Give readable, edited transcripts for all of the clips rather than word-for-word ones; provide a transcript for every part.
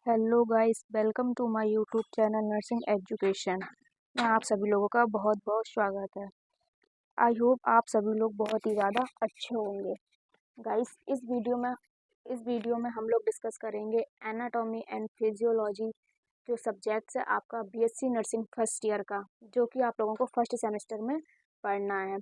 Hello guys, welcome to my YouTube channel nursing education में आप सभी लोगों का बहुत बहुत स्वागत है। आई होप आप सभी लोग बहुत ही ज़्यादा अच्छे होंगे। गाइस, इस वीडियो में हम लोग डिस्कस करेंगे एनाटॉमी एंड फिजियोलॉजी जो सब्जेक्ट्स है आपका बीएससी नर्सिंग फर्स्ट ईयर का, जो कि आप लोगों को फर्स्ट सेमेस्टर में पढ़ना है।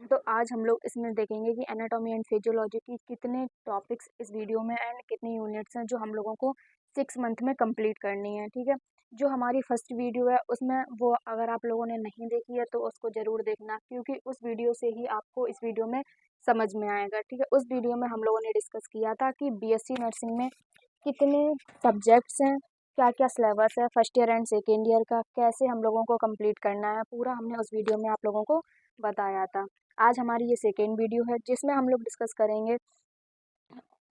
तो आज हम लोग इसमें देखेंगे कि एनाटॉमी एंड फिजियोलॉजी की कितने टॉपिक्स इस वीडियो में एंड कितनी यूनिट्स हैं जो हम लोगों को 6 मंथ में कंप्लीट करनी है। ठीक है, जो हमारी फर्स्ट वीडियो है उसमें वो अगर आप लोगों ने नहीं देखी है तो उसको ज़रूर देखना, क्योंकि उस वीडियो से ही आपको इस वीडियो में समझ में आएगा। ठीक है, उस वीडियो में हम लोगों ने डिस्कस किया था कि बीएससी नर्सिंग में कितने सब्जेक्ट्स हैं, क्या क्या सिलेबस है first year and second year का, कैसे हम लोगों को कंप्लीट करना है, पूरा हमने उस वीडियो में आप लोगों को बताया था। आज हमारी ये सेकेंड वीडियो है जिसमें हम लोग डिस्कस करेंगे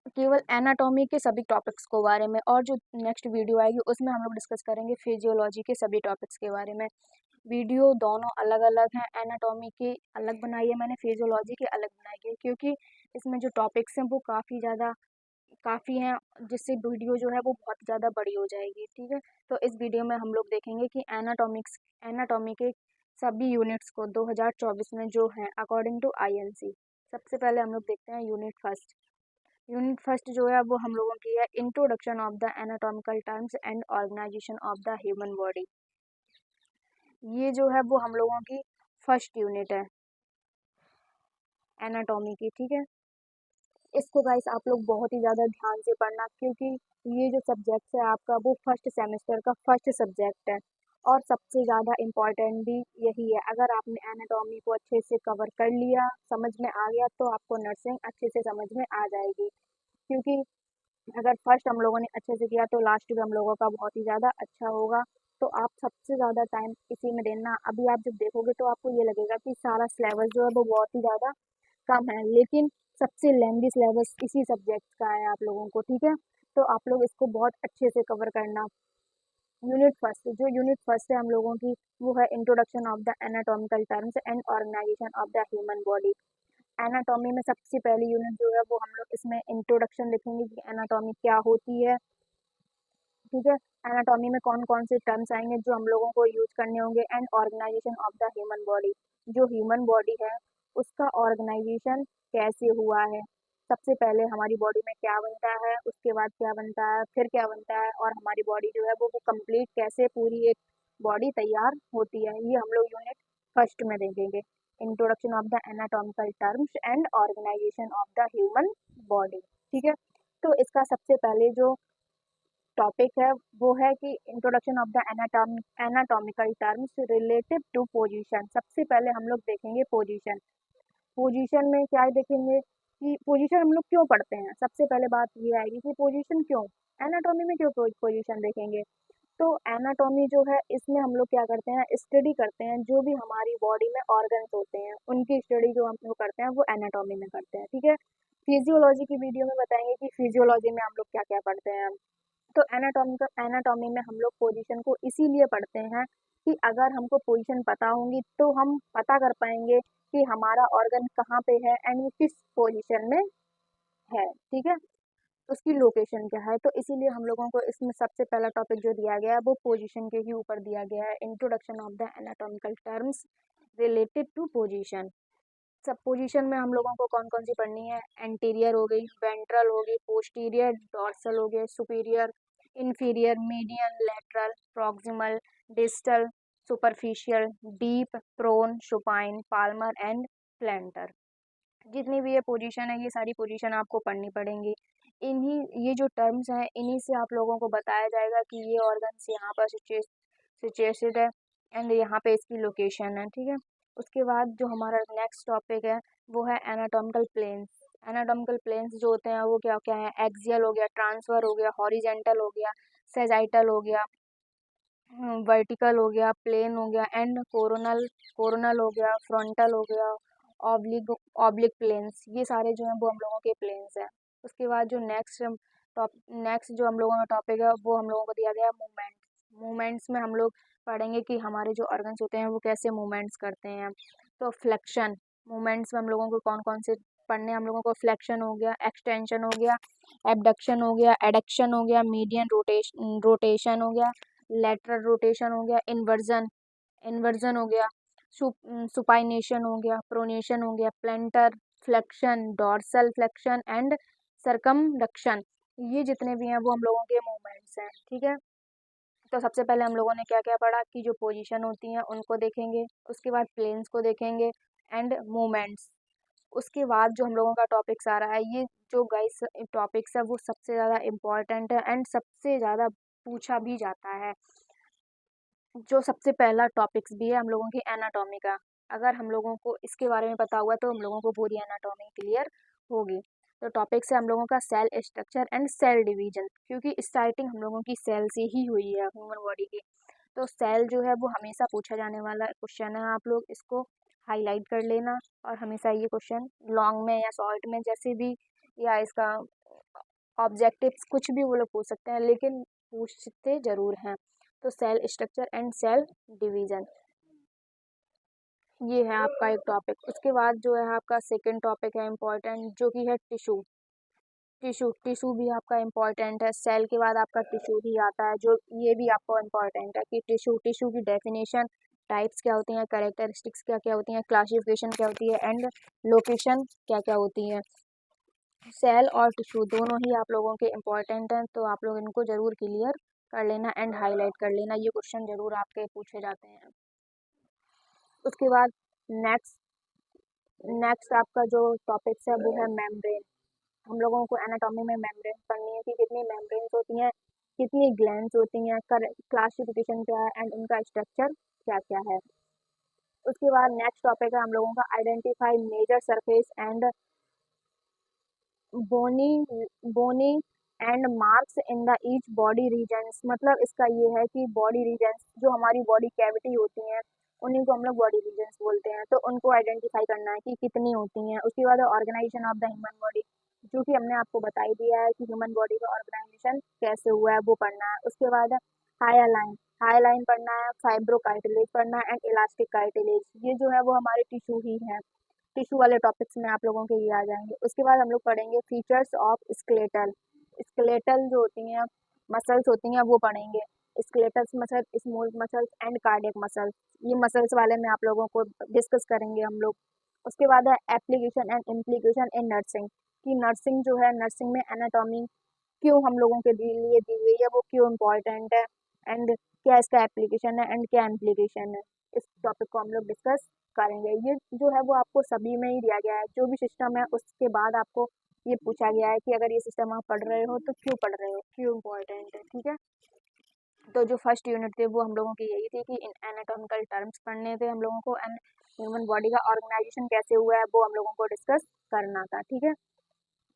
केवल एनाटॉमी के सभी टॉपिक्स को बारे में, और जो नेक्स्ट वीडियो आएगी उसमें हम लोग डिस्कस करेंगे फिजियोलॉजी के सभी टॉपिक्स के बारे में। वीडियो दोनों अलग अलग हैं, एनाटॉमी की अलग बनाई है मैंने, फिजियोलॉजी की अलग बनाई है, क्योंकि इसमें जो टॉपिक्स हैं वो काफ़ी हैं, जिससे वीडियो जो है वो बहुत ज़्यादा बड़ी हो जाएगी। ठीक है, तो इस वीडियो में हम लोग देखेंगे कि एनाटॉमी के सभी यूनिट्स को 2024 में जो है अकॉर्डिंग टू आईएनसी। सबसे पहले हम लोग देखते हैं यूनिट फर्स्ट जो है वो हम लोगों की है introduction of the anatomical terms and organization of the human body. ये जो है वो हम लोगों की फर्स्ट यूनिट है एनाटॉमी की। ठीक है, इसको गाइस आप लोग बहुत ही ज़्यादा ध्यान से पढ़ना, क्योंकि ये जो सब्जेक्ट है आपका वो फर्स्ट सेमेस्टर का फर्स्ट सब्जेक्ट है और सबसे ज़्यादा इम्पॉर्टेंट भी यही है। अगर आपने एनाटॉमी को अच्छे से कवर कर लिया, समझ में आ गया, तो आपको नर्सिंग अच्छे से समझ में आ जाएगी। क्योंकि अगर फर्स्ट हम लोगों ने अच्छे से किया तो लास्ट भी हम लोगों का बहुत ही ज़्यादा अच्छा होगा। तो आप सबसे ज़्यादा टाइम इसी में देना। अभी आप जब देखोगे तो आपको ये लगेगा कि सारा सिलेबस जो है वो बहुत ही ज़्यादा कम है, लेकिन सबसे लेंदी सिलेबस इसी सब्जेक्ट का है आप लोगों को। ठीक है, तो आप लोग इसको बहुत अच्छे से कवर करना। यूनिट फर्स्ट है हम लोगों की, वो है introduction of the anatomical terms and organization of the human body. Anatomy में सबसे पहली यूनिट जो है वो हम लोग इसमें इंट्रोडक्शन लिखेंगे कि एनाटॉमी क्या होती है। ठीक है, एनाटॉमी में कौन कौन से टर्म्स आएंगे जो हम लोगों को यूज करने होंगे, and organization of the human body, जो ह्यूमन बॉडी है उसका ऑर्गेनाइजेशन कैसे हुआ है। सबसे पहले हमारी बॉडी में क्या बनता है, उसके बाद क्या बनता है, फिर क्या बनता है, और हमारी बॉडी जो है वो कंप्लीट कैसे पूरी एक बॉडी तैयार होती है, ये हम लोग यूनिट फर्स्ट में देखेंगे। Introduction of the anatomical terms and organization of the human body. ठीक है, तो इसका सबसे पहले जो टॉपिक है वो है कि introduction of the anatomical terms relative to position. सबसे पहले हम लोग देखेंगे पोजीशन। पोजीशन में क्या देखेंगे कि पोजीशन हम लोग क्यों पढ़ते हैं। सबसे पहले बात ये आएगी कि पोजीशन क्यों, एनाटॉमी में क्यों पोजीशन देखेंगे। तो एनाटॉमी जो है इसमें हम लोग क्या करते हैं, स्टडी करते हैं जो भी हमारी बॉडी में ऑर्गन्स होते हैं उनकी स्टडी जो हम लोग करते हैं वो एनाटॉमी में करते हैं। ठीक है, फिजियोलॉजी की वीडियो में बताएंगे कि फिजियोलॉजी में हम लोग क्या क्या पढ़ते हैं। तो एनाटॉमी में हम लोग पोजीशन को इसीलिए पढ़ते हैं कि अगर हमको पोजीशन पता होंगी तो हम पता कर पाएंगे कि हमारा ऑर्गन कहाँ पे है एंड वो किस पोजीशन में है। ठीक है, उसकी लोकेशन क्या है। तो इसीलिए हम लोगों को इसमें सबसे पहला टॉपिक जो दिया गया है वो पोजीशन के ही ऊपर दिया गया है, introduction of the anatomical terms related to position. सब पोजीशन में हम लोगों को कौन कौन सी पढ़नी है, एंटीरियर हो गई, वेंट्रल हो गई, पोस्टीरियर, डॉर्सल हो गए, superior, inferior, median, lateral, proximal, distal, superficial, deep, prone, supine, palmar and plantar. जितनी भी ये पोजीशन है ये सारी पोजीशन आपको पढ़नी पड़ेंगी। ये जो टर्म्स हैं इन्हीं से आप लोगों को बताया जाएगा कि ये ऑर्गन्स यहाँ पर सिचुएटेड है एंड यहाँ पे इसकी लोकेशन है। ठीक है, उसके बाद जो हमारा नेक्स्ट टॉपिक है वो है एनाटॉमिकल प्लेन्स। एनाटॉमिकल प्लेन्स जो होते हैं वो क्या क्या है, एक्सियल हो गया, ट्रांसफर हो गया, हॉरिजेंटल हो गया, सेजाइटल हो गया, वर्टिकल हो गया, प्लेन हो गया एंड कोरोनल हो गया, फ्रंटल हो गया, ऑब्लिक ऑब्लिक प्लेन्स। ये सारे जो हैं वो हम लोगों के प्लेन्स हैं। उसके बाद जो नेक्स्ट जो हम लोगों का टॉपिक है वो हम लोगों को दिया गया है मूवमेंट्स में हम लोग पढ़ेंगे कि हमारे जो ऑर्गन्स होते हैं वो कैसे मूवमेंट्स करते हैं। तो फ्लेक्शन मूवमेंट्स में हम लोगों को कौन कौन से पढ़ने हम लोगों को फ्लेक्शन हो गया, एक्सटेंशन हो गया, एबडक्शन हो गया, एडक्शन हो गया, मीडियन रोटेशन हो गया, लेटरल रोटेशन हो गया, इन्वर्जन हो गया, सुपाइनेशन हो गया, प्रोनेशन हो गया, planter flexion, dorsal flexion and circumduction. ये जितने भी हैं वो हम लोगों के मूवमेंट्स हैं। ठीक है, तो सबसे पहले हम लोगों ने क्या क्या पढ़ा कि जो पोजीशन होती हैं उनको देखेंगे, उसके बाद प्लेन्स को देखेंगे एंड मूवमेंट्स। उसके बाद जो हम लोगों का टॉपिक्स आ रहा है, ये जो गाइस टॉपिक्स है वो सबसे ज़्यादा इम्पॉर्टेंट है एंड सबसे ज़्यादा पूछा भी जाता है। जो सबसे पहला टॉपिक्स भी है हम लोगों की एनाटॉमी का। अगर हम लोगों को इसके बारे में पता हुआ तो हम लोगों को पूरी एनाटॉमी क्लियर होगी। तो टॉपिक्स है हम लोगों का cell structure and cell division, क्योंकि स्टार्टिंग हम लोगों की सेल से ही हुई है ह्यूमन बॉडी की। तो सेल जो है वो हमेशा पूछा जाने वाला क्वेश्चन है, आप लोग इसको हाईलाइट कर लेना। और हमेशा ये क्वेश्चन लॉन्ग में या शॉर्ट में जैसे भी, या इसका ऑब्जेक्टिव्स कुछ भी वो लोग पूछ सकते हैं, लेकिन पूछते ज़रूर हैं। तो cell structure and cell division, ये है आपका एक टॉपिक। उसके बाद जो है आपका सेकंड टॉपिक है इम्पॉर्टेंट, जो कि है टिश्यू। टिश्यू भी आपका इम्पॉर्टेंट है। सेल के बाद आपका टिश्यू भी आता है, जो ये भी आपको इम्पॉर्टेंट है कि टिश्यू की डेफिनेशन, टाइप्स क्या होती हैं, कैरेक्टरिस्टिक्स क्या क्या होती हैं, क्लासिफिकेशन क्या होती है एंड लोकेशन क्या क्या होती है। सेल और टिश्यू दोनों ही आप लोगों के इम्पॉर्टेंट हैं, तो आप लोग इनको ज़रूर क्लियर कर लेना एंड हाईलाइट कर लेना, ये क्वेश्चन ज़रूर आपके पूछे जाते हैं। उसके बाद नेक्स्ट नेक्स्ट आपका जो टॉपिक्स है वो है मेम्ब्रेन। हम लोगों को एनाटॉमी में मेम्ब्रेन पढ़नी है कि कितनी मेम्ब्रेन्स होती हैं, कितनी ग्लैंड्स होती हैं, क्लासिफिकेशन क्या है एंड उनका स्ट्रक्चर क्या क्या है। उसके बाद नेक्स्ट टॉपिक है हम लोगों का identify major surface and bony bony and marks in the each body regions. मतलब इसका ये है कि बॉडी रीजन्स, जो हमारी बॉडी कैविटी होती हैं उन्हीं को हम लोग बॉडी रीजन्स बोलते हैं, तो उनको आइडेंटिफाई करना है कि कितनी होती हैं। उसके बाद organization of the human body, जो कि हमने आपको बता ही दिया है कि ह्यूमन बॉडी का ऑर्गेनाइजेशन कैसे हुआ है, वो पढ़ना है। उसके बाद हाई लाइन पढ़ना है, फाइब्रो कार्टिलेज पढ़ना है एंड इलास्टिक कार्टिलेज। ये जो है वो हमारे टिश्यू ही है। टिश्यू वाले टॉपिक्स में आप लोगों के ये आ जाएंगे। उसके बाद हम लोग पढ़ेंगे फीचर्स ऑफ स्केलेटल। स्केलेटल जो होती हैं मसल्स होती हैं वो पढ़ेंगे। Skeletal muscle, smooth muscles and cardiac muscles, ये मसल्स वाले में आप लोगों को डिस्कस करेंगे हम लोग। उसके बाद है application and implication in nursing, कि नर्सिंग जो है, नर्सिंग में एनाटॉमी क्यों हम लोगों के लिए दी गई है, वो क्यों इम्पोर्टेंट है एंड क्या इसका एप्लीकेशन है एंड क्या इम्प्लीकेशन है। इस टॉपिक को हम लोग डिस्कस करेंगे। ये जो है वो आपको सभी में ही दिया गया है, जो भी सिस्टम है उसके बाद आपको ये पूछा गया है कि अगर ये सिस्टम आप पढ़ रहे हो तो क्यों पढ़ रहे हो, क्यों इम्पोर्टेंट है। ठीक है, तो जो फर्स्ट यूनिट थे वो हम लोगों की यही थी कि इन एनाटॉमिकल टर्म्स पढ़ने थे हम लोगों को, एंड ह्यूमन बॉडी का ऑर्गेनाइजेशन कैसे हुआ है वो हम लोगों को डिस्कस करना था। ठीक है,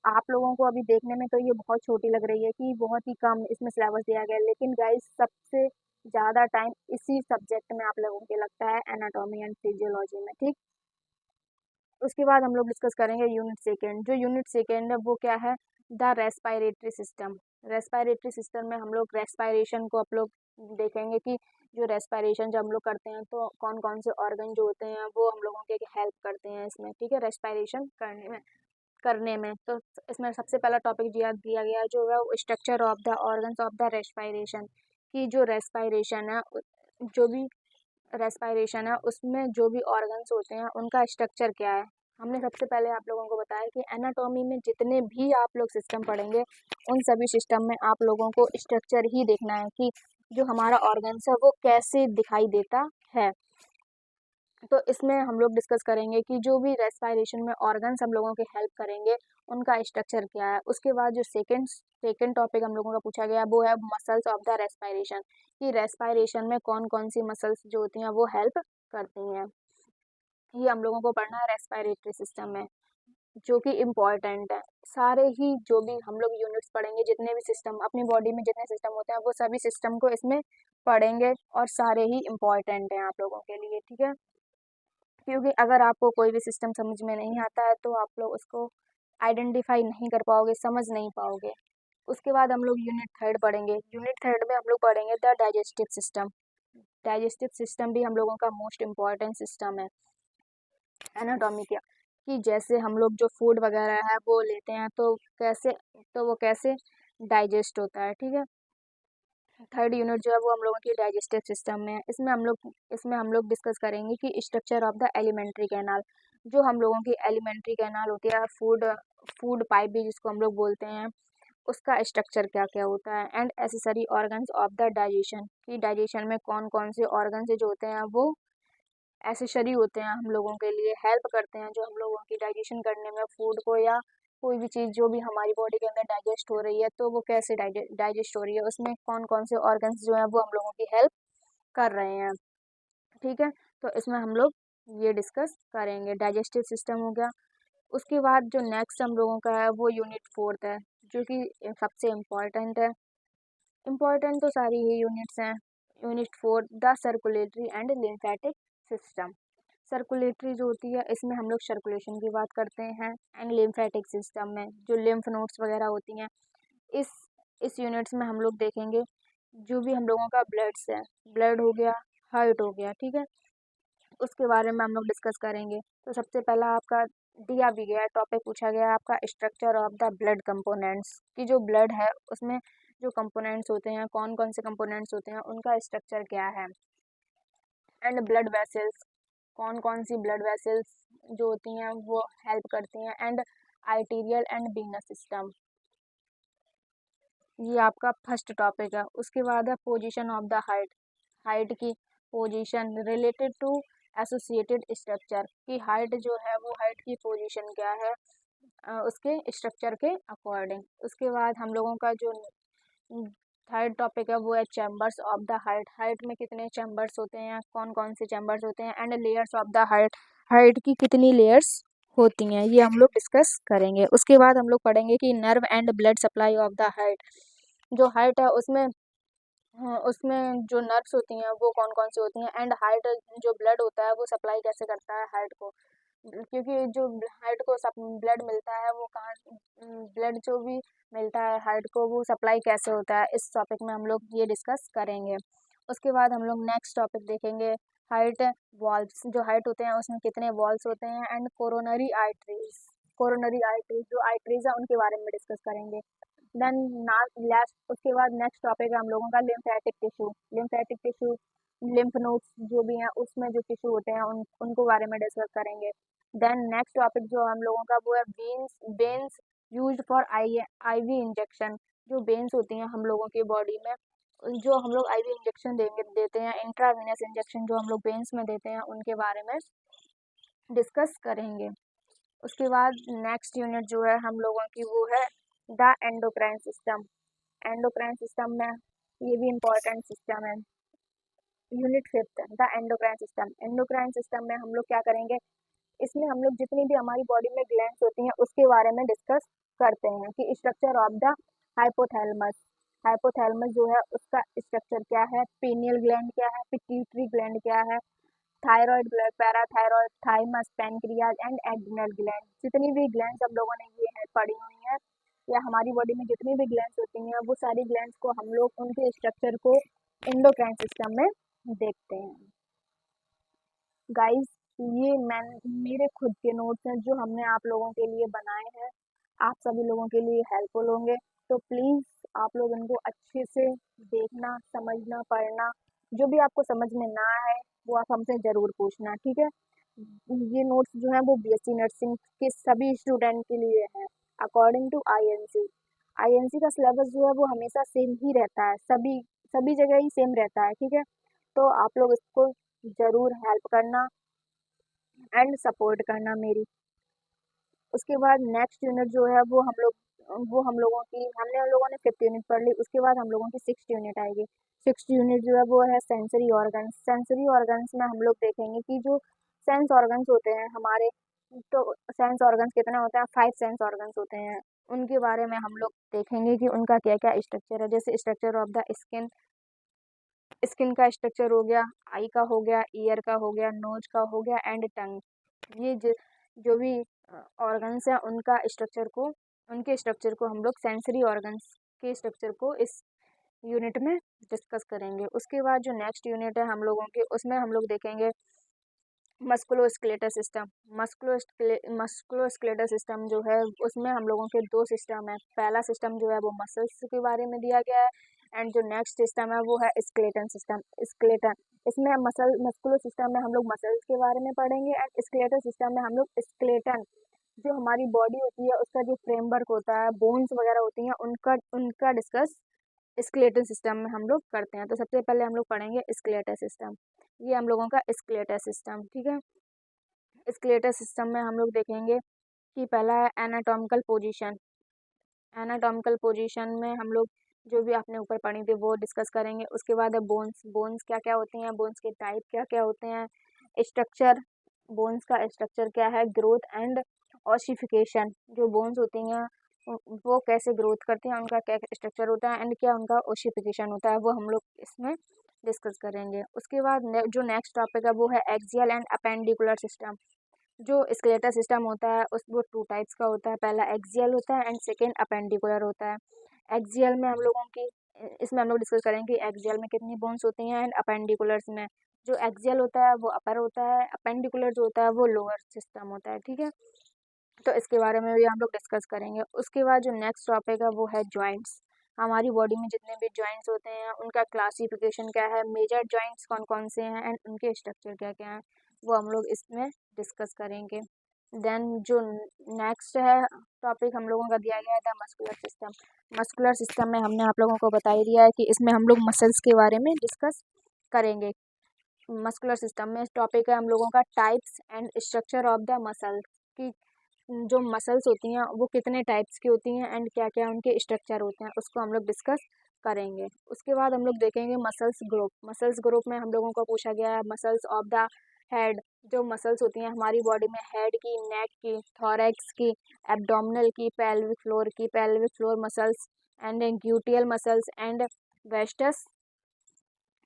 आप लोगों को अभी देखने में तो ये बहुत छोटी लग रही है कि बहुत ही कम इसमें सिलेबस दिया गया है, लेकिन गाइस सबसे ज़्यादा टाइम इसी सब्जेक्ट में आप लोगों के लगता है, एनाटॉमी एंड फिजियोलॉजी में। ठीक, उसके बाद हम लोग डिस्कस करेंगे यूनिट सेकेंड। जो यूनिट सेकेंड है वो क्या है, the respiratory system. Respiratory system में हम लोग रेस्पायरेशन को आप लोग देखेंगे कि जो रेस्पायरेशन जब हम लोग करते हैं तो कौन कौन से ऑर्गन जो होते हैं वो हम लोगों के हेल्प करते हैं इसमें। ठीक है, रेस्पायरेशन करने में तो इसमें सबसे पहला टॉपिक दिया गया जो है structure of the organs of the respiration, कि जो रेस्पायरेशन है, जो भी रेस्पायरेशन है उसमें जो भी ऑर्गन्स होते हैं उनका स्ट्रक्चर क्या है। हमने सबसे पहले आप लोगों को बताया कि एनाटॉमी में जितने भी आप लोग सिस्टम पढ़ेंगे उन सभी सिस्टम में आप लोगों को स्ट्रक्चर ही देखना है कि जो हमारा ऑर्गन्स है वो कैसे दिखाई देता है। तो इसमें हम लोग डिस्कस करेंगे कि जो भी रेस्पायरेशन में ऑर्गन्स हम लोगों के हेल्प करेंगे उनका स्ट्रक्चर क्या है। उसके बाद जो सेकंड टॉपिक हम लोगों का पूछा गया वो है मसल्स ऑफ द रेस्पायरेशन, कि रेस्पायरेशन में कौन कौन सी मसल्स जो होती हैं वो हेल्प करती हैं। ये हम लोगों को पढ़ना है रेस्पायरेटरी सिस्टम में, जो कि इम्पॉर्टेंट है। सारे ही जो भी हम लोग यूनिट्स पढ़ेंगे, जितने भी सिस्टम अपनी बॉडी में जितने सिस्टम होते हैं वो सभी सिस्टम को इसमें पढ़ेंगे, और सारे ही इम्पॉर्टेंट हैं आप लोगों के लिए। ठीक है, क्योंकि अगर आपको कोई भी सिस्टम समझ में नहीं आता है तो आप लोग उसको आइडेंटिफाई नहीं कर पाओगे, समझ नहीं पाओगे। उसके बाद हम लोग यूनिट थर्ड पढ़ेंगे। यूनिट थर्ड में हम लोग पढ़ेंगे the digestive system. Digestive system भी हम लोगों का मोस्ट इम्पॉर्टेंट सिस्टम है एनाटॉमी का। कि जैसे हम लोग जो फूड वगैरह है वो लेते हैं तो वो कैसे डाइजेस्ट होता है। ठीक है, थर्ड यूनिट जो है वो हम लोगों की डाइजेस्टिव सिस्टम में है। इसमें हम लोग डिस्कस करेंगे कि structure of the alimentary canal, जो हम लोगों की एलिमेंट्री कैनाल होती है, फूड फूड पाइप भी जिसको हम लोग बोलते हैं, उसका स्ट्रक्चर क्या क्या होता है। And accessory organs of the digestion, कि डाइजेशन में कौन कौन से ऑर्गन्स जो होते हैं वो एसेसरी होते हैं, हम लोगों के लिए हेल्प करते हैं, जो हम लोगों की डाइजेशन करने में फूड को या कोई भी चीज़ जो भी हमारी बॉडी के अंदर डाइजेस्ट हो रही है तो वो कैसे डाइजेस्ट हो रही है, उसमें कौन कौन से ऑर्गन्स जो हैं वो हम लोगों की हेल्प कर रहे हैं। ठीक है, तो इसमें हम लोग ये डिस्कस करेंगे, डाइजेस्टिव सिस्टम हो गया। उसके बाद जो नेक्स्ट हम लोगों का है वो यूनिट फोर्थ है, जो कि सबसे इम्पॉर्टेंट है। इम्पॉर्टेंट तो सारी ही यूनिट्स हैं। Unit four, the circulatory and lymphatic system. Circulatory जो होती है इसमें हम लोग सर्कुलेशन की बात करते हैं, एंड लिम्फेटिक सिस्टम में जो लिम्फ नोड्स वगैरह होती हैं, इस इस यूनिट्स में हम लोग देखेंगे जो भी हम लोगों का ब्लड्स है, ब्लड हो गया, हार्ट हो गया। ठीक है, उसके बारे में हम लोग डिस्कस करेंगे। तो सबसे पहला आपका दिया भी गया टॉपिक पूछा गया है आपका, structure of the blood components, कि जो ब्लड है उसमें जो कंपोनेंट्स होते हैं, कौन कौन से कंपोनेंट्स होते हैं, उनका स्ट्रक्चर क्या है। एंड ब्लड वेसल्स, कौन कौन सी ब्लड वेसल्स जो होती हैं वो हेल्प करती हैं। And arterial and venous system, ये आपका फर्स्ट टॉपिक है। उसके बाद है position of the heart, heart की position related to associated structure, कि हार्ट जो है वो हार्ट की पोजीशन क्या है उसके स्ट्रक्चर के अकॉर्डिंग। उसके बाद हम लोगों का जो थर्ड टॉपिक है वो है chambers of the heart, heart में कितने चैम्बर्स होते हैं, कौन कौन से चैम्बर्स होते हैं। And layers of the heart, heart की कितनी लेयर्स होती हैं, ये हम लोग डिस्कस करेंगे। उसके बाद हम लोग पढ़ेंगे कि nerve and blood supply of the heart, जो हार्ट है उसमें हाँ, उसमें जो नर्व्स होती हैं वो कौन कौन सी होती हैं। एंड हार्ट जो ब्लड होता है वो सप्लाई कैसे करता है हार्ट को, क्योंकि जो हार्ट को सब ब्लड मिलता है वो कहाँ, ब्लड जो भी मिलता है हार्ट को वो सप्लाई कैसे होता है, इस टॉपिक में हम लोग ये डिस्कस करेंगे। उसके बाद हम लोग नेक्स्ट टॉपिक देखेंगे, हार्ट वॉल्व्स, जो हार्ट होते हैं उसमें कितने वॉल्व्स होते हैं। And coronary arteries, coronary arteries जो आर्टरीज है उनके बारे में डिस्कस करेंगे। देन लास्ट, उसके बाद नेक्स्ट टॉपिक है हम लोगों का lymphatic tissue, lymphatic tissue lymph nodes जो भी हैं उसमें जो टिश्यू होते हैं उनको बारे में डिस्कस करेंगे। देन नेक्स्ट टॉपिक जो हम लोगों का वो है veins, veins used for IV injection, जो वेन्स होती हैं हम लोगों की बॉडी में, जो हम लोग आईवी इंजेक्शन देते हैं, इंट्रावेनस इंजेक्शन जो हम लोग वेन्स में देते हैं, उनके बारे में डिस्कस करेंगे। उसके बाद नेक्स्ट यूनिट जो है हम लोगों की वो है the endocrine system. Endocrine system में ये भी इम्पोर्टेंट सिस्टम है। Unit fifth, the endocrine system. Endocrine system में हम लोग क्या करेंगे, इसमें हम लोग जितनी भी हमारी बॉडी में ग्लैंड्स होती हैं उसके बारे में डिस्कस करते हैं, कि structure of the hypothalamus, hypothalamus जो है उसका स्ट्रक्चर क्या है, पीनियल ग्लैंड क्या है, पिट्यूटरी ग्लैंड क्या है, thyroid gland, parathyroid, thymus, pancreas and adrenal gland. जितनी भी ग्लैंड्स हम लोगों ने ये है पढ़ी हुई हैं, या हमारी बॉडी में जितनी भी ग्लैंड्स होती हैं वो सारी ग्लैंड्स को हम लोग उनके स्ट्रक्चर को एंडोक्राइन सिस्टम में देखते हैं। गाइस, ये मैं मेरे खुद के नोट्स हैं जो हमने आप लोगों के लिए बनाए हैं, आप सभी लोगों के लिए हेल्पफुल होंगे। तो प्लीज़ आप लोग इनको अच्छे से देखना, समझना, पढ़ना। जो भी आपको समझ में ना आए वो आप हमसे ज़रूर पूछना, ठीक है। ये नोट्स जो हैं वो बीएससी नर्सिंग के सभी स्टूडेंट के लिए हैं, अकॉर्डिंग टू आईएनसी। आईएनसी का सिलेबस जो है वो हमेशा सेम ही रहता है, सभी सभी जगह ही सेम रहता है, ठीक है। तो आप लोग इसको ज़रूर हेल्प करना एंड सपोर्ट करना मेरी। उसके बाद नेक्स्ट यूनिट जो है वो हम लोगों की हम लोगों ने फिफ्थ यूनिट पढ़ ली। उसके बाद हम लोगों की सिक्स्थ यूनिट आएगी। सिक्स्थ यूनिट जो है वो है सेंसरी ऑर्गन्स। सेंसरी ऑर्गन्स में हम लोग देखेंगे कि जो सेंस ऑर्गन्स होते हैं हमारे, तो सेंस ऑर्गन्स कितने होते हैं, 5 सेंस ऑर्गन्स होते हैं। उनके बारे में हम लोग देखेंगे कि उनका क्या क्या स्ट्रक्चर है, जैसे structure of the skin, skin का स्ट्रक्चर हो गया, आई का हो गया, ईयर का हो गया, नोज का हो गया एंड टंग। ये जो भी ऑर्गन्स हैं उनके स्ट्रक्चर को हम लोग सेंसरी ऑर्गन्स के स्ट्रक्चर को इस यूनिट में डिस्कस करेंगे। उसके बाद जो नेक्स्ट यूनिट है हम लोगों के, उसमें हम लोग देखेंगे मस्कुलोस्केलेटल सिस्टम। मस्कुलोस्केलेटल सिस्टम जो है उसमें हम लोगों के दो सिस्टम है। पहला सिस्टम जो है वो मसल्स के बारे में दिया गया है एंड जो नेक्स्ट सिस्टम है वो है स्केलेटन सिस्टम। स्केलेटन इसमें मस्कुलर सिस्टम में हम लोग मसल्स के बारे में पढ़ेंगे एंड स्केलेटल सिस्टम में हम लोग स्केलेटन जो हमारी बॉडी होती है उसका जो फ्रेमवर्क होता है, बोन्स वगैरह होती हैं, उनका उनका डिस्कस स्केलेटल सिस्टम में हम लोग करते हैं। तो सबसे पहले हम लोग पढ़ेंगे स्केलेटल सिस्टम। ये हम लोगों का स्केलेटल सिस्टम, ठीक है। स्केलेटल सिस्टम में हम लोग देखेंगे कि पहला है एनाटॉमिकल पोजीशन। एनाटॉमिकल पोजीशन में हम लोग जो भी आपने ऊपर पढ़ी थी वो डिस्कस करेंगे। उसके बाद है बोन्स। बोन्स क्या क्या होती हैं, बोन्स के टाइप क्या क्या होते हैं, स्ट्रक्चर, बोन्स का स्ट्रक्चर क्या है, ग्रोथ एंड ऑसिफिकेशन, जो बोन्स होती हैं वो कैसे ग्रोथ करती हैं, उनका क्या स्ट्रक्चर होता है एंड क्या उनका ऑसिफिकेशन होता है, वो हम लोग इसमें डिस्कस करेंगे। उसके बाद जो नेक्स्ट टॉपिक है वो है एक्सियल एंड अपेंडिकुलर सिस्टम। जो स्केलेटल सिस्टम होता है उस वो टू टाइप्स का होता है। पहला एक्सियल होता है एंड सेकेंड अपेंडिकुलर होता है। एक्सियल में हम लोगों की इसमें हम लोग डिस्कस करेंगे कि एक्सियल में कितनी बोन्स होती हैं एंड अपेंडिकुलर्स में जो एक्सियल होता है वो अपर होता है, अपेंडिकुलर जो होता है वो लोअर सिस्टम होता है, ठीक है। तो इसके बारे में भी हम लोग डिस्कस करेंगे। उसके बाद जो नेक्स्ट टॉपिक है वो है जॉइंट्स। हमारी बॉडी में जितने भी जॉइंट्स होते हैं उनका क्लासिफिकेशन क्या है, मेजर जॉइंट्स कौन कौन से हैं एंड उनके स्ट्रक्चर क्या क्या हैं, वो हम लोग इसमें डिस्कस करेंगे। देन जो नेक्स्ट है टॉपिक हम लोगों का दिया गया था मस्कुलर सिस्टम। मस्कुलर सिस्टम में हमने आप लोगों को बता ही दिया है कि इसमें हम लोग मसल्स के बारे में डिस्कस करेंगे। मस्कुलर सिस्टम में टॉपिक है हम लोगों का types and structure of the muscle, कि जो मसल्स होती हैं वो कितने टाइप्स की होती हैं एंड क्या क्या उनके स्ट्रक्चर होते हैं, उसको हम लोग डिस्कस करेंगे। उसके बाद हम लोग देखेंगे मसल्स ग्रुप। मसल्स ग्रुप में हम लोगों को पूछा गया है मसल्स ऑफ द हेड। जो मसल्स होती हैं हमारी बॉडी में हेड की, नेक की, थोरैक्स की, एब्डोमिनल की, pelvic floor muscles and gluteal muscles and vastus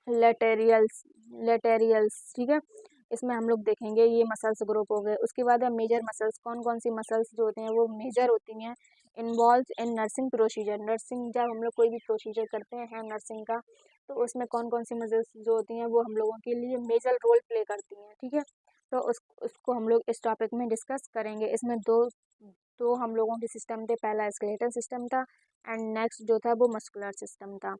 lateralis, ठीक है। इसमें हम लोग देखेंगे ये मसल्स ग्रुप हो गए। उसके बाद है मेजर मसल्स। कौन कौन सी मसल्स जो होती हैं वो मेजर होती हैं involve in nursing procedure. Nursing जब हम लोग कोई भी प्रोसीजर करते हैं नर्सिंग का, तो उसमें कौन कौन सी मसल्स जो होती हैं वो हम लोगों के लिए मेजर रोल प्ले करती हैं, ठीक है। तो उसको हम लोग इस टॉपिक में डिस्कस करेंगे। इसमें दो दो हम लोगों के सिस्टम थे, पहला स्केलेटल सिस्टम था एंड नेक्स्ट जो था वो मस्कुलर सिस्टम था।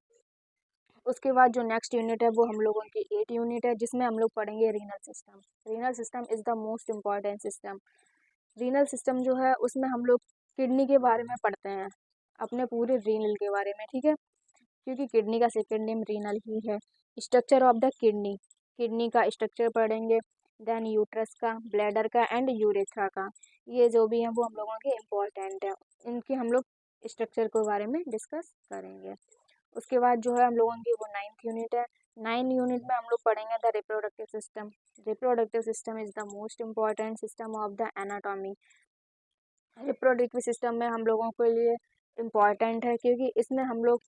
उसके बाद जो नेक्स्ट यूनिट है वो हम लोगों की 8 यूनिट है जिसमें हम लोग पढ़ेंगे renal system. Renal system is the most important system. Renal system जो है उसमें हम लोग किडनी के बारे में पढ़ते हैं, अपने पूरे रीनल के बारे में, ठीक है, क्योंकि किडनी का सेकेंड नेम रीनल ही है। Structure of the kidney, kidney का स्ट्रक्चर पढ़ेंगे, देन यूट्रस का, ब्लैडर का एंड यूरेथ्रा का। ये जो भी हैं वो हम लोगों के इम्पोर्टेंट है, इनकी हम लोग स्ट्रक्चर के बारे में डिस्कस करेंगे। उसके बाद जो है हम लोगों की वो 9th यूनिट है। 9 यूनिट में हम लोग पढ़ेंगे the reproductive system. Reproductive system is the most important system of the anatomy. Reproductive system में हम लोगों के लिए इम्पॉर्टेंट है क्योंकि इसमें हम लोग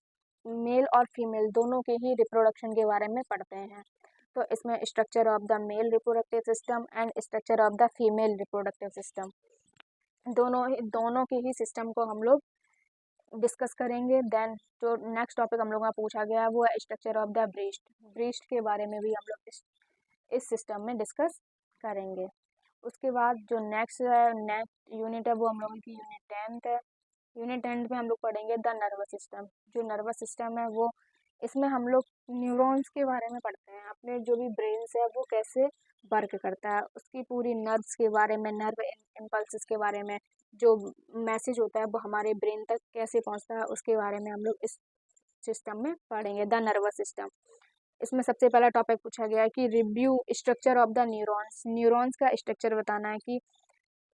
मेल और फीमेल दोनों के ही रिप्रोडक्शन के बारे में पढ़ते हैं। तो इसमें structure of the male reproductive system and structure of the female reproductive system, दोनों के ही सिस्टम को हम लोग डिस्कस करेंगे। देन जो नेक्स्ट टॉपिक हम लोगों का पूछा गया है वो है structure of the breast. Breast के बारे में भी हम लोग इस सिस्टम में डिस्कस करेंगे। उसके बाद जो नेक्स्ट यूनिट है वो हम लोगों की यूनिट 10th है। यूनिट 10th में हम लोग पढ़ेंगे द नर्वस सिस्टम। जो नर्वस सिस्टम है वो इसमें हम लोग न्यूरॉन्स के बारे में पढ़ते हैं, अपने जो भी ब्रेन्स है वो कैसे वर्क करता है, उसकी पूरी नर्व्स के बारे में, नर्व इम्पल्सेस के बारे में, जो मैसेज होता है वो हमारे ब्रेन तक कैसे पहुंचता है उसके बारे में हम लोग इस सिस्टम में पढ़ेंगे, द नर्वस सिस्टम। इसमें सबसे पहला टॉपिक पूछा गया है कि review structure of the neurons. Neurons का स्ट्रक्चर बताना है कि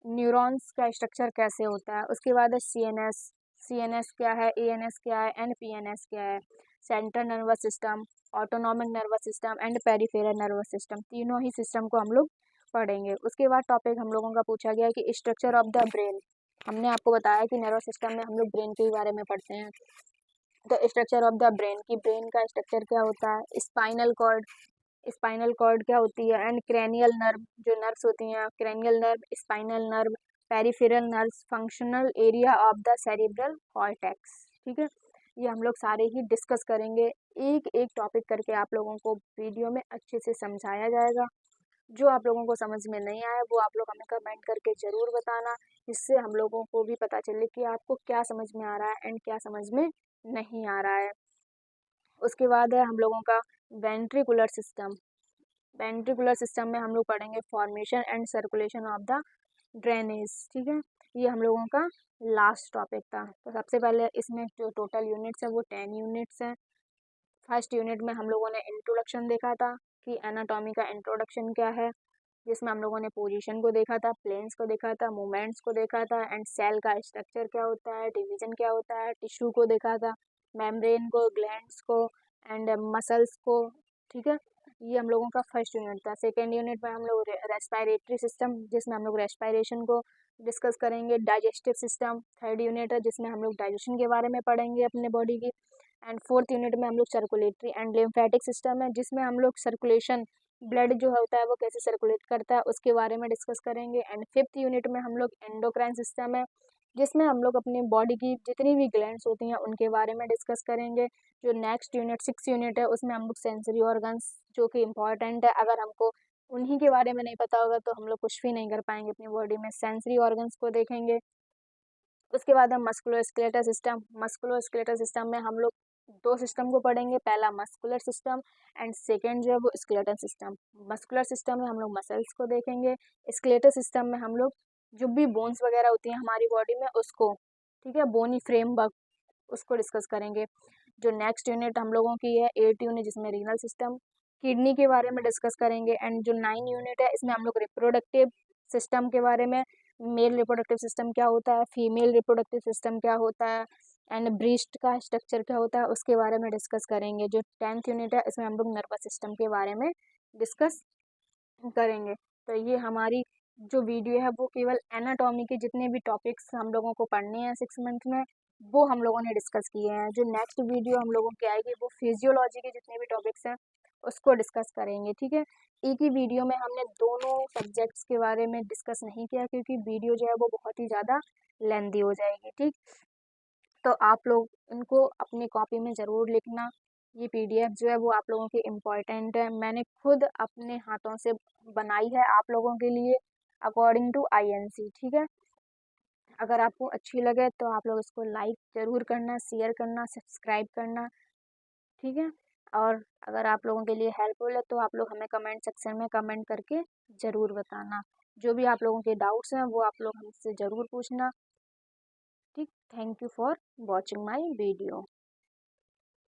न्यूरॉन्स का स्ट्रक्चर कैसे होता है। उसके बाद है सीएनएस। सीएनएस क्या है, एएनएस क्या है एंड पीएनएस क्या है। Central nervous system, autonomic nervous system and peripheral nervous system, तीनों ही सिस्टम को हम लोग पढ़ेंगे। उसके बाद टॉपिक हम लोगों का पूछा गया कि स्ट्रक्चर ऑफ द ब्रेन। हमने आपको बताया कि नर्वस सिस्टम में हम लोग ब्रेन के बारे में पढ़ते हैं। तो स्ट्रक्चर ऑफ द ब्रेन, की ब्रेन का स्ट्रक्चर क्या होता है, स्पाइनल कॉर्ड, स्पाइनल कॉर्ड क्या होती है एंड क्रेनियल नर्व, जो नर्व्स होती हैं, cranial nerve, spinal nerve, peripheral nerves, functional area of the cerebral cortex, ठीक है। ये हम लोग सारे ही डिस्कस करेंगे, एक एक टॉपिक करके आप लोगों को वीडियो में अच्छे से समझाया जाएगा। जो आप लोगों को समझ में नहीं आया वो आप लोग हमें कमेंट करके ज़रूर बताना, जिससे हम लोगों को भी पता चले कि आपको क्या समझ में आ रहा है एंड क्या समझ में नहीं आ रहा है। उसके बाद है हम लोगों का वेंट्रिकुलर सिस्टम। वेंट्रिकुलर सिस्टम में हम लोग पढ़ेंगे formation and circulation of the drainage, ठीक है। ये हम लोगों का लास्ट टॉपिक था। तो सबसे पहले इसमें जो टोटल यूनिट्स है वो 10 यूनिट्स हैं। फर्स्ट यूनिट में हम लोगों ने इंट्रोडक्शन देखा था कि एनाटॉमी का इंट्रोडक्शन क्या है, जिसमें हम लोगों ने पोजीशन को देखा था, प्लेन्स को देखा था, मूवमेंट्स को देखा था एंड सेल का स्ट्रक्चर क्या होता है, डिवीजन क्या होता है, टिश्यू को देखा था, मेम्ब्रेन को, ग्लैंड्स को एंड मसल्स को, ठीक है। ये हम लोगों का फर्स्ट यूनिट था। सेकेंड यूनिट में हम लोग रेस्पिरेटरी सिस्टम, जिसमें हम लोग रेस्पिरेशन को डिस्कस करेंगे। डाइजेस्टिव सिस्टम थर्ड यूनिट है, जिसमें हम लोग डाइजेशन के बारे में पढ़ेंगे अपने बॉडी की। एंड फोर्थ यूनिट में हम लोग सर्कुलेटरी एंड लिम्फेटिक सिस्टम है, जिसमें हम लोग सर्कुलेशन, ब्लड जो होता है वो कैसे सर्कुलेट करता है उसके बारे में डिस्कस करेंगे। एंड फिफ्थ यूनिट में हम लोग एंडोक्राइन सिस्टम है, जिसमें हम लोग अपनी बॉडी की जितनी भी ग्लैंड्स होती हैं उनके बारे में डिस्कस करेंगे। जो नेक्स्ट यूनिट सिक्स यूनिट है उसमें हम लोग सेंसरी ऑर्गन्स, जो कि इम्पॉर्टेंट है, अगर हमको उन्हीं के बारे में नहीं पता होगा तो हम लोग कुछ भी नहीं कर पाएंगे अपनी बॉडी में। सेंसरी ऑर्गन्स को देखेंगे। उसके बाद हम मस्कुलोस्केलेटल सिस्टम। मस्कुलोस्केलेटल सिस्टम में हम लोग दो सिस्टम को पढ़ेंगे, पहला मस्कुलर सिस्टम एंड सेकेंड जो है वो स्केलेटल सिस्टम। मस्कुलर सिस्टम में हम लोग मसल्स को देखेंगे। स्केलेटल सिस्टम में हम लोग जो भी बोन्स वगैरह होती हैं हमारी बॉडी में उसको, ठीक है, बोनी फ्रेमवर्क, उसको डिस्कस करेंगे। जो नेक्स्ट यूनिट हम लोगों की है एट यूनिट, जिसमें रीनल सिस्टम, किडनी के बारे में डिस्कस करेंगे। एंड जो नाइन यूनिट है इसमें हम लोग रिप्रोडक्टिव सिस्टम के बारे में, मेल रिप्रोडक्टिव सिस्टम क्या होता है, फीमेल रिप्रोडक्टिव सिस्टम क्या होता है एंड ब्रीस्ट का स्ट्रक्चर क्या होता है उसके बारे में डिस्कस करेंगे। जो 10th यूनिट है इसमें हम लोग नर्वस सिस्टम के बारे में डिस्कस करेंगे। तो ये हमारी जो वीडियो है वो केवल एनाटॉमी के जितने भी टॉपिक्स हम लोगों को पढ़ने हैं 6 मंथ में वो हम लोगों ने डिस्कस किए हैं। जो नेक्स्ट वीडियो हम लोगों की आएगी वो फिजियोलॉजी के जितने भी टॉपिक्स हैं उसको डिस्कस करेंगे, ठीक है। एक ही वीडियो में हमने दोनों सब्जेक्ट्स के बारे में डिस्कस नहीं किया क्योंकि वीडियो जो है वो बहुत ही ज़्यादा लेंदी हो जाएगी, ठीक। तो आप लोग इनको अपनी कॉपी में ज़रूर लिखना। ये पीडीएफ जो है वो आप लोगों की इम्पॉर्टेंट है, मैंने खुद अपने हाथों से बनाई है आप लोगों के लिए अकॉर्डिंग टू आईएनसी, ठीक है। अगर आपको अच्छी लगे तो आप लोग इसको लाइक ज़रूर करना, शेयर करना, सब्सक्राइब करना, ठीक है। और अगर आप लोगों के लिए हेल्पफुल है तो आप लोग हमें कमेंट सेक्शन में कमेंट करके ज़रूर बताना। जो भी आप लोगों के डाउट्स हैं वो आप लोग हमसे ज़रूर पूछना, ठीक। Thank you for watching my video.